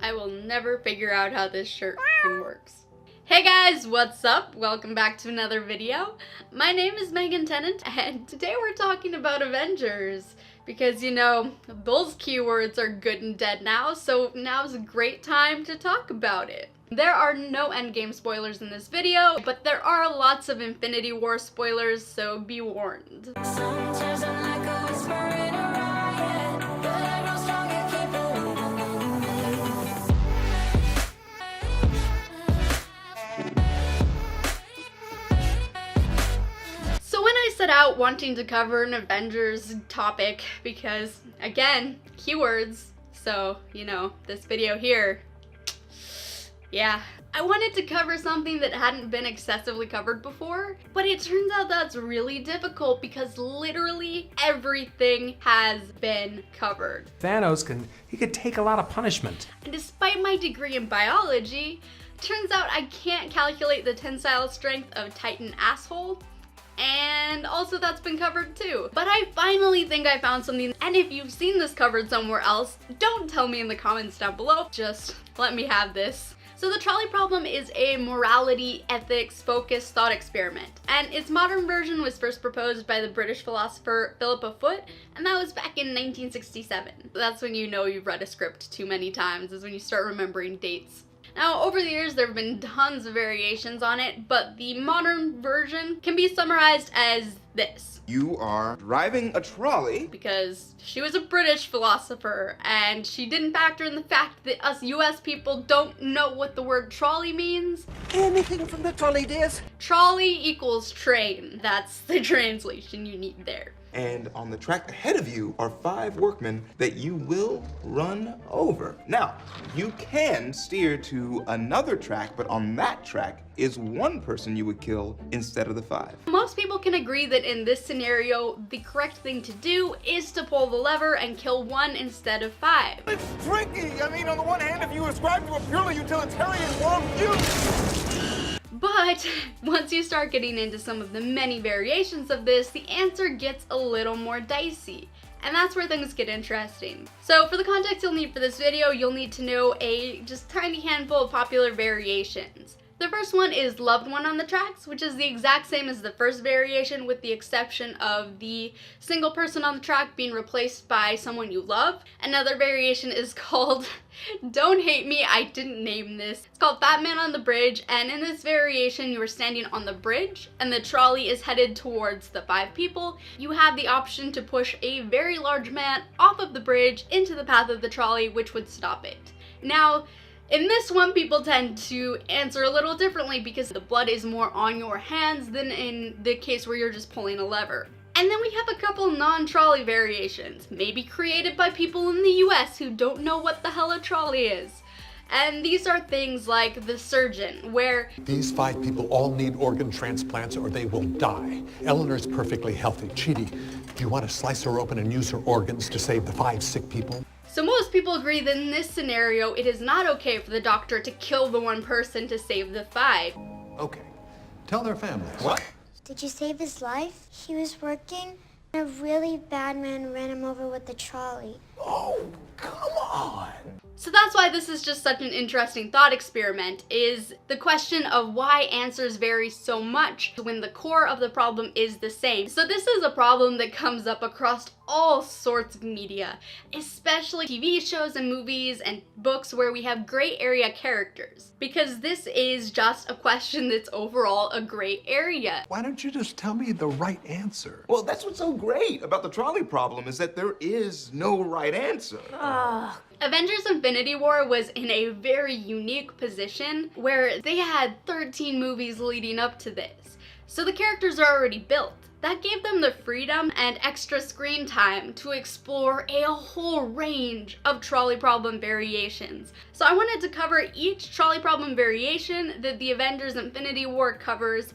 I will never figure out how this shirt works. Hey guys, what's up? Welcome back to another video. My name is Megan Tennant, and today we're talking about Avengers. Because, you know, those keywords are good and dead now, so now's a great time to talk about it. There are no Endgame spoilers in this video, but there are lots of Infinity War spoilers, so be warned. Sometimes I'm like a whisper in a riot, but I grow stronger, keep it. So when I set out wanting to cover an Avengers topic, because, again, keywords, so, you know, this video here, yeah, I wanted to cover something that hadn't been excessively covered before, but it turns out that's really difficult because literally everything has been covered. Thanos could take a lot of punishment. And despite my degree in biology, turns out I can't calculate the tensile strength of Titan asshole. And also that's been covered too. But I finally think I found something, and if you've seen this covered somewhere else, don't tell me in the comments down below, just let me have this. So the trolley problem is a morality, ethics focused thought experiment, and its modern version was first proposed by the British philosopher Philippa Foot, and that was back in 1967. That's when you know you've read a script too many times, is when you start remembering dates. Now, over the years, there have been tons of variations on it, but the modern version can be summarized as this. You are driving a trolley. Because she was a British philosopher, and she didn't factor in the fact that us US people don't know what the word trolley means. Anything from the trolley, dears? Trolley equals train. That's the translation you need there. And on the track ahead of you are 5 workmen that you will run over. Now, you can steer to another track, but on that track is 1 person you would kill instead of the 5. Most people can agree that in this scenario, the correct thing to do is to pull the lever and kill 1 instead of 5. It's tricky. I mean, on the one hand, if you ascribe to a purely utilitarian worldview. But once you start getting into some of the many variations of this, the answer gets a little more dicey. And that's where things get interesting. So for the context you'll need for this video, you'll need to know a just tiny handful of popular variations. The first one is loved one on the tracks, which is the exact same as the first variation with the exception of the single person on the track being replaced by someone you love. Another variation is called, don't hate me, I didn't name this. It's called Fat Man on the Bridge, and in this variation you are standing on the bridge and the trolley is headed towards the 5 people. You have the option to push a very large man off of the bridge into the path of the trolley, which would stop it. Now, in this one, people tend to answer a little differently because the blood is more on your hands than in the case where you're just pulling a lever. And then we have a couple non-trolley variations, maybe created by people in the US who don't know what the hell a trolley is. And these are things like the surgeon, where these 5 people all need organ transplants or they will die. Eleanor's perfectly healthy. Chidi, do you want to slice her open and use her organs to save the 5 sick people? So most people agree that in this scenario, it is not okay for the doctor to kill the 1 person to save the 5. Okay. Tell their families. What? Did you save his life? He was working, and a really bad man ran him over with the trolley. Oh, come on. So that's why this is just such an interesting thought experiment, is the question of why answers vary so much when the core of the problem is the same. So this is a problem that comes up across all sorts of media, especially TV shows and movies and books where we have gray area characters, because this is just a question that's overall a gray area. Why don't you just tell me the right answer? Well, that's what's so great about the trolley problem is that there is no right answer. Avengers Infinity War was in a very unique position where they had 13 movies leading up to this. So the characters are already built. That gave them the freedom and extra screen time to explore a whole range of trolley problem variations. So I wanted to cover each trolley problem variation that the Avengers Infinity War covers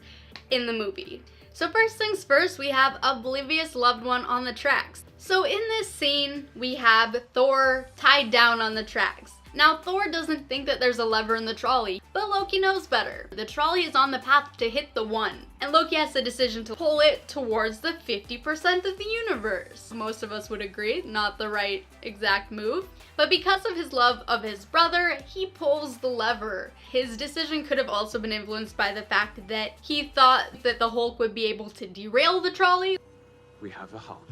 in the movie. So first things first, we have Oblivious loved one on the tracks. So in this scene, we have Thor tied down on the tracks. Now, Thor doesn't think that there's a lever in the trolley, but Loki knows better. The trolley is on the path to hit the 1, and Loki has the decision to pull it towards the 50% of the universe. Most of us would agree, not the right exact move. But because of his love of his brother, he pulls the lever. His decision could have also been influenced by the fact that he thought that the Hulk would be able to derail the trolley. We have the Hulk.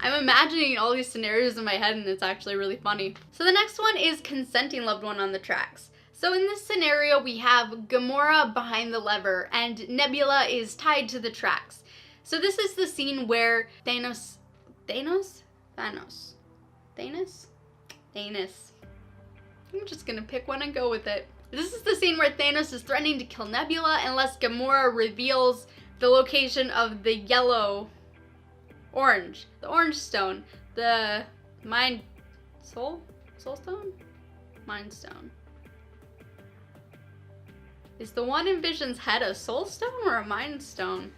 I'm imagining all these scenarios in my head and it's actually really funny. So the next one is consenting loved one on the tracks. So in this scenario, we have Gamora behind the lever and Nebula is tied to the tracks. So this is the scene where Thanos. I'm just gonna pick one and go with it. This is the scene where Thanos is threatening to kill Nebula unless Gamora reveals the location of the orange stone, the soul stone? Mind stone. Is the one in Vision's head a soul stone or a mind stone?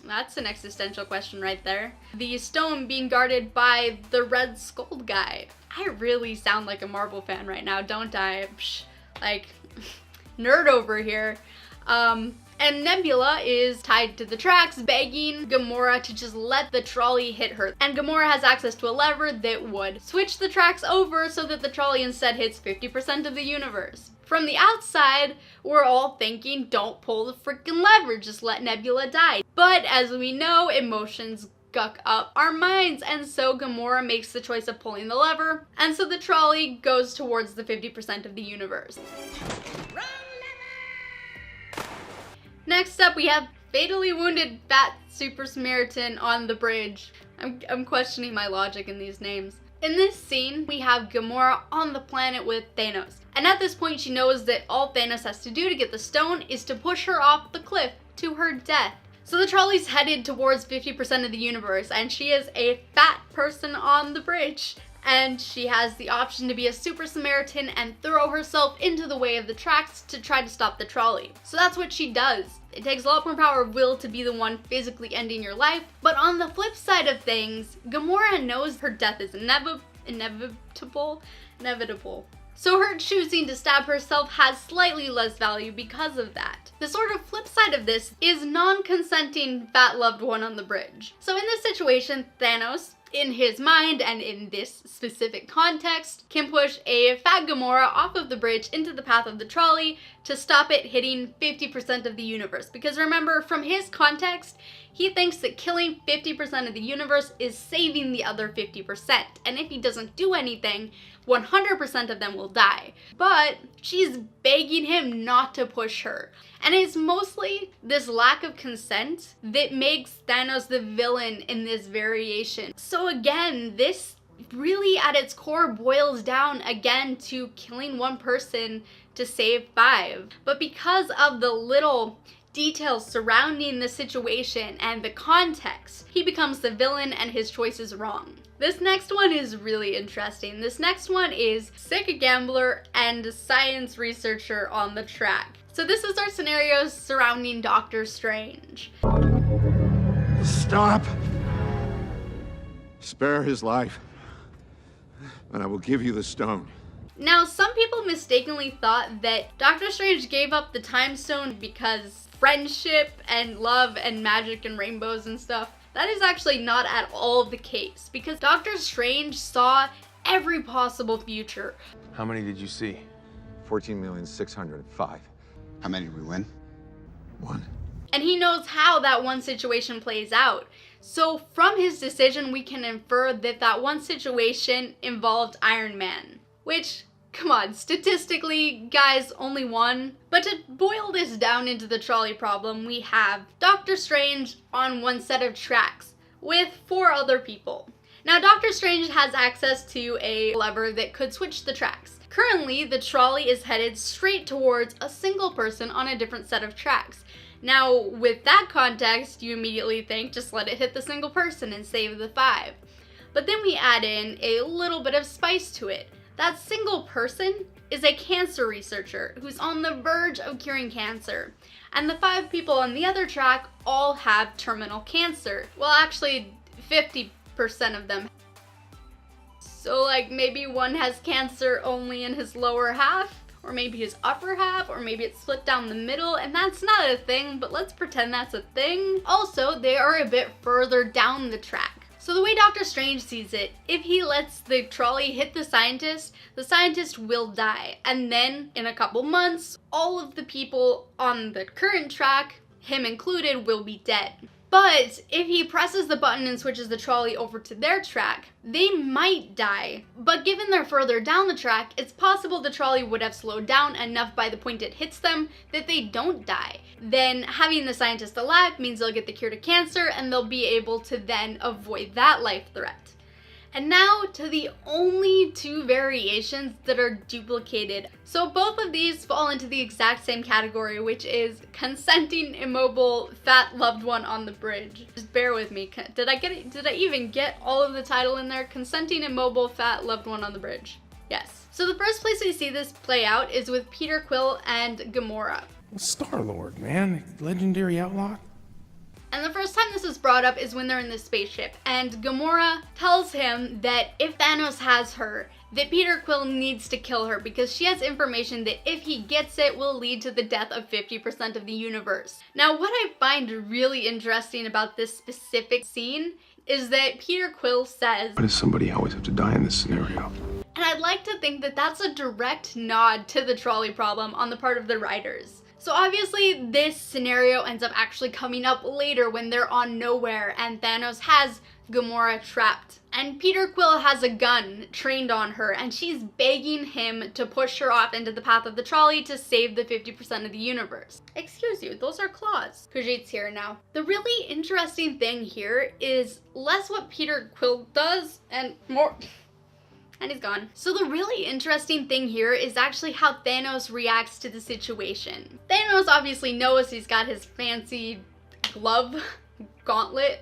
That's an existential question right there. The stone being guarded by the Red Skull guy. I really sound like a Marvel fan right now, don't I? Like, nerd over here. And Nebula is tied to the tracks, begging Gamora to just let the trolley hit her. And Gamora has access to a lever that would switch the tracks over so that the trolley instead hits 50% of the universe. From the outside, we're all thinking, don't pull the freaking lever, just let Nebula die. But as we know, emotions guck up our minds, and so Gamora makes the choice of pulling the lever, and so the trolley goes towards the 50% of the universe. Next up, we have fatally wounded fat super Samaritan on the bridge. I'm questioning my logic in these names. In this scene, we have Gamora on the planet with Thanos. And at this point, she knows that all Thanos has to do to get the stone is to push her off the cliff to her death. So the trolley's headed towards 50% of the universe, and she is a fat person on the bridge. And she has the option to be a super Samaritan and throw herself into the way of the tracks to try to stop the trolley. So that's what she does. It takes a lot more power of will to be the one physically ending your life. But on the flip side of things, Gamora knows her death is inevitable. So her choosing to stab herself has slightly less value because of that. The sort of flip side of this is non-consenting fat loved one on the bridge. So in this situation, Thanos, in his mind and in this specific context, can push a fat Gamora off of the bridge into the path of the trolley to stop it hitting 50% of the universe. Because remember, from his context, he thinks that killing 50% of the universe is saving the other 50%. And if he doesn't do anything, 100% of them will die. But she's begging him not to push her. And it's mostly this lack of consent that makes Thanos the villain in this variation. So again, this really at its core boils down again to killing one person to save 5. But because of the little details surrounding the situation and the context, he becomes the villain and his choice is wrong. This next one is really interesting. This next one is sick gambler and science researcher on the track. So this is our scenarios surrounding Doctor Strange. Stop! Spare his life, and I will give you the stone. Now, some people mistakenly thought that Doctor Strange gave up the time stone because friendship and love and magic and rainbows and stuff. That is actually not at all the case, because Doctor Strange saw every possible future. How many did you see? 14,605,000. How many did we win? 1. And he knows how that one situation plays out. So from his decision, we can infer that that one situation involved Iron Man. Which, come on, statistically, guys, only one. But to boil this down into the trolley problem, we have Doctor Strange on one set of tracks with 4 other people. Now, Doctor Strange has access to a lever that could switch the tracks. Currently, the trolley is headed straight towards a single person on a different set of tracks. Now, with that context, you immediately think, just let it hit the single person and save the 5. But then we add in a little bit of spice to it. That single person is a cancer researcher who's on the verge of curing cancer. And the 5 people on the other track all have terminal cancer. Well, actually, 50% of them. So like maybe one has cancer only in his lower half, or maybe his upper half, or maybe it's split down the middle, and that's not a thing, but let's pretend that's a thing. Also, they are a bit further down the track. So the way Doctor Strange sees it, if he lets the trolley hit the scientist will die. And then in a couple months, all of the people on the current track, him included, will be dead. But if he presses the button and switches the trolley over to their track, they might die. But given they're further down the track, it's possible the trolley would have slowed down enough by the point it hits them that they don't die. Then having the scientist alive means they'll get the cure to cancer and they'll be able to then avoid that life threat. And now to the only two variations that are duplicated. So both of these fall into the exact same category, which is consenting, immobile, fat loved one on the bridge. Just bear with me. Did I even get all of the title in there? Consenting, immobile, fat loved one on the bridge. Yes. So the first place we see this play out is with Peter Quill and Gamora. Star-Lord, man. Legendary outlaw. And the first time this is brought up is when they're in the spaceship, and Gamora tells him that if Thanos has her, that Peter Quill needs to kill her because she has information that if he gets it will lead to the death of 50% of the universe. Now what I find really interesting about this specific scene is that Peter Quill says, Why does somebody always have to die in this scenario? and I'd like to think that that's a direct nod to the trolley problem on the part of the writers. So obviously this scenario ends up actually coming up later when they're on nowhere and Thanos has Gamora trapped. And Peter Quill has a gun trained on her and she's begging him to push her off into the path of the trolley to save the 50% of the universe. Excuse you, those are claws. Khajiit's here now. The really interesting thing here is less what Peter Quill does and more... and he's gone. So the really interesting thing here is actually how Thanos reacts to the situation. Thanos obviously knows he's got his fancy glove, gauntlet?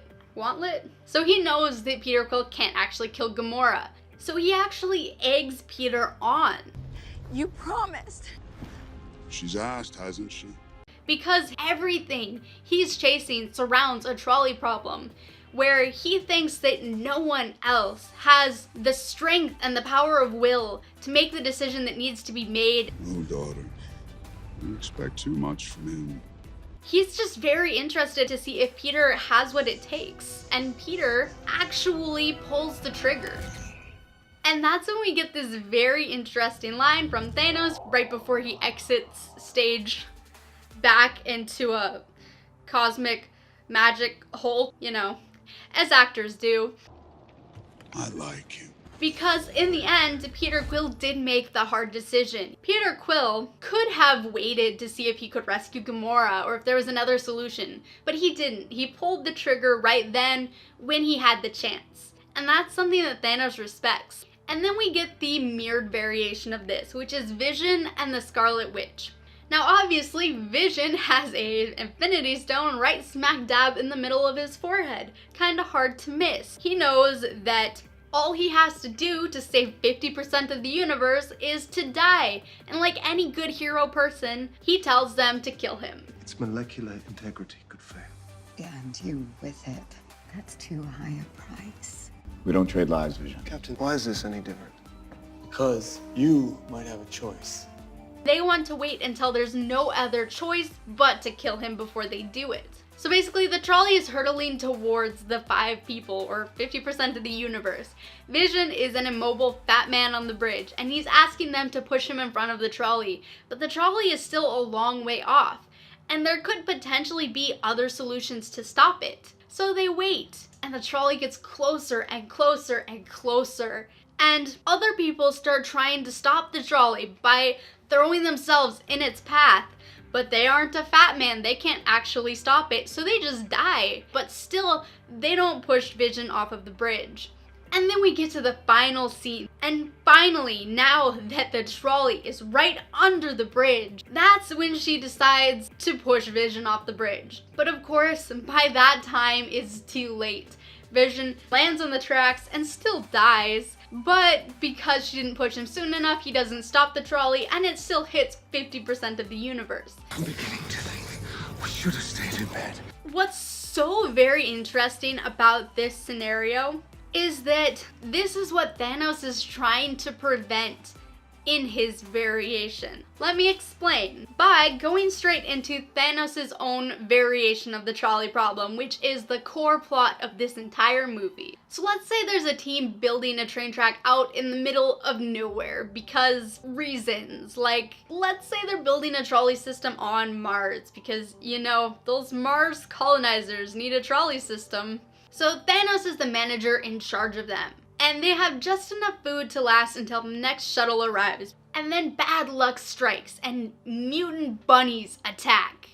So he knows that Peter Quill can't actually kill Gamora. So he actually eggs Peter on. You promised. She's asked, hasn't she? Because everything he's chasing surrounds a trolley problem, where he thinks that no one else has the strength and the power of will to make the decision that needs to be made. No, daughter. You expect too much from him. He's just very interested to see if Peter has what it takes. And Peter actually pulls the trigger. And that's when we get this very interesting line from Thanos right before he exits stage back into a cosmic magic hole, you know, as actors do. I like him. Because in the end, Peter Quill did make the hard decision. Peter Quill could have waited to see if he could rescue Gamora or if there was another solution, but he didn't. He pulled the trigger right then when he had the chance. And that's something that Thanos respects. And then we get the mirrored variation of this, which is Vision and the Scarlet Witch. Now obviously Vision has a Infinity Stone right smack dab in the middle of his forehead. Kinda hard to miss. He knows that all he has to do to save 50% of the universe is to die. And like any good hero person, he tells them to kill him. Its molecular integrity could fail. And you with it. That's too high a price. We don't trade lives, Vision. Captain, why is this any different? Because you might have a choice. They want to wait until there's no other choice but to kill him before they do it. So basically the trolley is hurtling towards the 5 people, or 50% of the universe. Vision is an immobile fat man on the bridge, and he's asking them to push him in front of the trolley, but the trolley is still a long way off, and there could potentially be other solutions to stop it. So they wait, and the trolley gets closer and closer and closer, and other people start trying to stop the trolley by throwing themselves in its path. But they aren't a fat man, they can't actually stop it, so they just die. But still, they don't push Vision off of the bridge. And then we get to the final scene. And finally, now that the trolley is right under the bridge, that's when she decides to push Vision off the bridge. But of course, by that time, it's too late. Vision lands on the tracks and still dies. But because she didn't push him soon enough, he doesn't stop the trolley, and it still hits 50% of the universe. I'm beginning to think we should have stayed in bed. What's so very interesting about this scenario is that this is what Thanos is trying to prevent in his variation. Let me explain. By going straight into Thanos' own variation of the trolley problem, which is the core plot of this entire movie. So let's say there's a team building a train track out in the middle of nowhere because reasons. Like, let's say they're building a trolley system on Mars because, you know, those Mars colonizers need a trolley system. So Thanos is the manager in charge of them. And they have just enough food to last until the next shuttle arrives. And then bad luck strikes and mutant bunnies attack.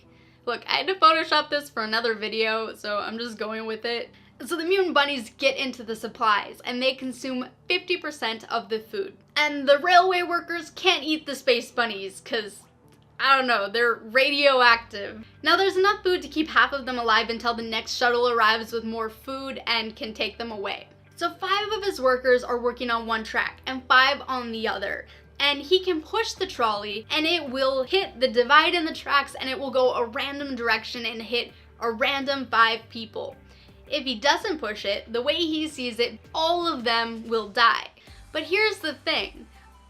Look, I had to Photoshop this for another video, so I'm just going with it. So the mutant bunnies get into the supplies and they consume 50% of the food. And the railway workers can't eat the space bunnies because, I don't know, they're radioactive. Now there's enough food to keep half of them alive until the next shuttle arrives with more food and can take them away. So 5 of his workers are working on one track and 5 on the other. And he can push the trolley and it will hit the divide in the tracks and it will go a random direction and hit a random 5 people. If he doesn't push it, the way he sees it, all of them will die. But here's the thing,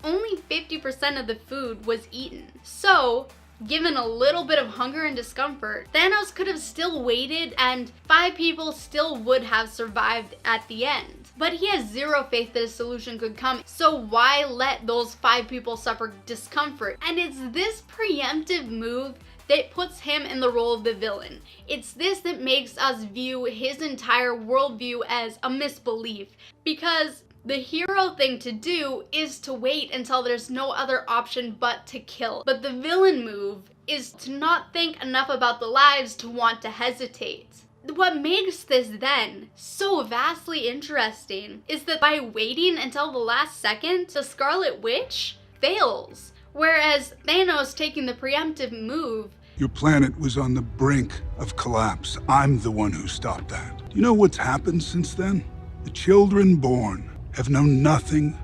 only 50% of the food was eaten. So, given a little bit of hunger and discomfort, Thanos could have still waited and 5 people still would have survived at the end. But he has zero faith that a solution could come, so why let those 5 people suffer discomfort? And it's this preemptive move that puts him in the role of the villain. It's this that makes us view his entire worldview as a misbelief, because the hero thing to do is to wait until there's no other option but to kill. But the villain move is to not think enough about the lives to want to hesitate. What makes this then so vastly interesting is that by waiting until the last second, the Scarlett Witch fails. Whereas Thanos taking the preemptive move. Your planet was on the brink of collapse. I'm the one who stopped that. Do you know what's happened since then? The children born have known nothing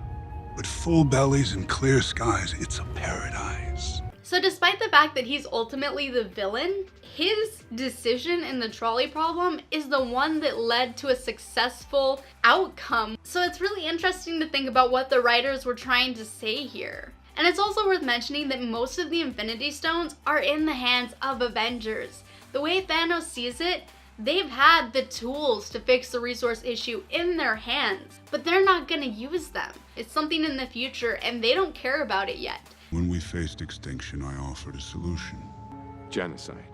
but full bellies and clear skies. It's a paradise. So despite the fact that he's ultimately the villain, his decision in the trolley problem is the one that led to a successful outcome. So it's really interesting to think about what the writers were trying to say here. And it's also worth mentioning that most of the Infinity Stones are in the hands of Avengers. The way Thanos sees it, they've had the tools to fix the resource issue in their hands, but they're not gonna use them. It's something in the future and they don't care about it yet. When we faced extinction, I offered a solution. Genocide.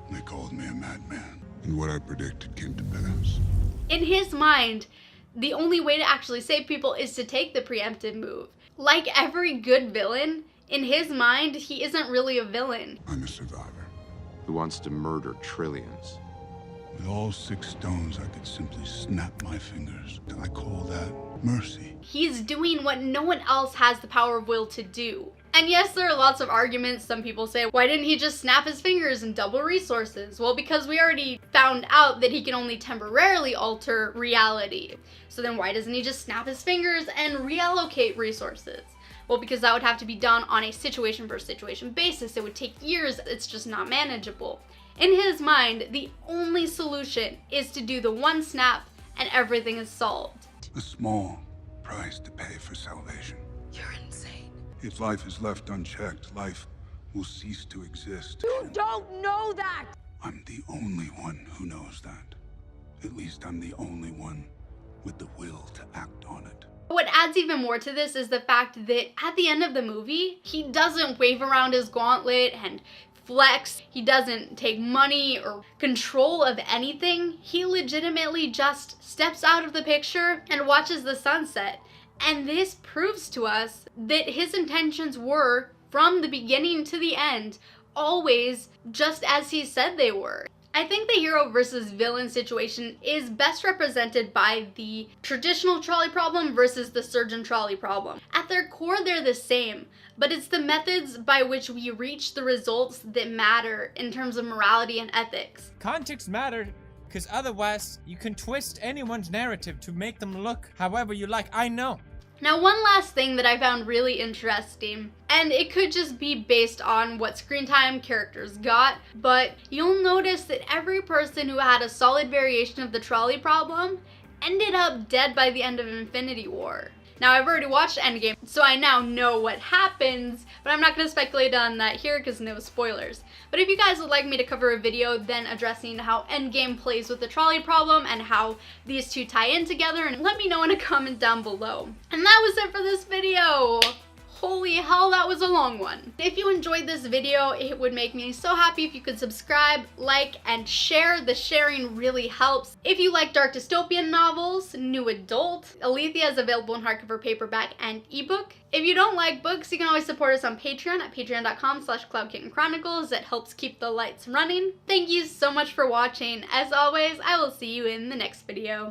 They called me a madman, and what I predicted came to pass. In his mind, the only way to actually save people is to take the preemptive move. Like every good villain, in his mind, he isn't really a villain. I'm a survivor. Who wants to murder trillions? With all 6 stones, I could simply snap my fingers. I call that mercy. He's doing what no one else has the power of will to do. And yes, there are lots of arguments. Some people say, why didn't he just snap his fingers and double resources? Well, because we already found out that he can only temporarily alter reality. So then why doesn't he just snap his fingers and reallocate resources? Well, because that would have to be done on a situation per situation basis. It would take years. It's just not manageable. In his mind, the only solution is to do the one snap and everything is solved. A small price to pay for salvation. You're insane. If life is left unchecked, life will cease to exist. You don't know that! I'm the only one who knows that. At least I'm the only one with the will to act on it. What adds even more to this is the fact that at the end of the movie, he doesn't wave around his gauntlet and flex. He doesn't take money or control of anything. He legitimately just steps out of the picture and watches the sunset. And this proves to us that his intentions were, from the beginning to the end, always just as he said they were. I think the hero versus villain situation is best represented by the traditional trolley problem versus the surgeon trolley problem. At their core, they're the same, but it's the methods by which we reach the results that matter in terms of morality and ethics. Context matters, because otherwise you can twist anyone's narrative to make them look however you like. I know. Now, one last thing that I found really interesting, and it could just be based on what screen time characters got, but you'll notice that every person who had a solid variation of the trolley problem ended up dead by the end of Infinity War. Now, I've already watched Endgame, so I now know what happens, but I'm not going to speculate on that here because no spoilers. But if you guys would like me to cover a video then addressing how Endgame plays with the trolley problem and how these two tie in together, and let me know in a comment down below. And that was it for this video. Holy hell, that was a long one. If you enjoyed this video, it would make me so happy if you could subscribe, like, and share. The sharing really helps. If you like dark dystopian novels, new adult, Alethea is available in hardcover, paperback, and ebook. If you don't like books, you can always support us on Patreon at patreon.com/CloudKittenChronicles. It helps keep the lights running. Thank you so much for watching. As always, I will see you in the next video.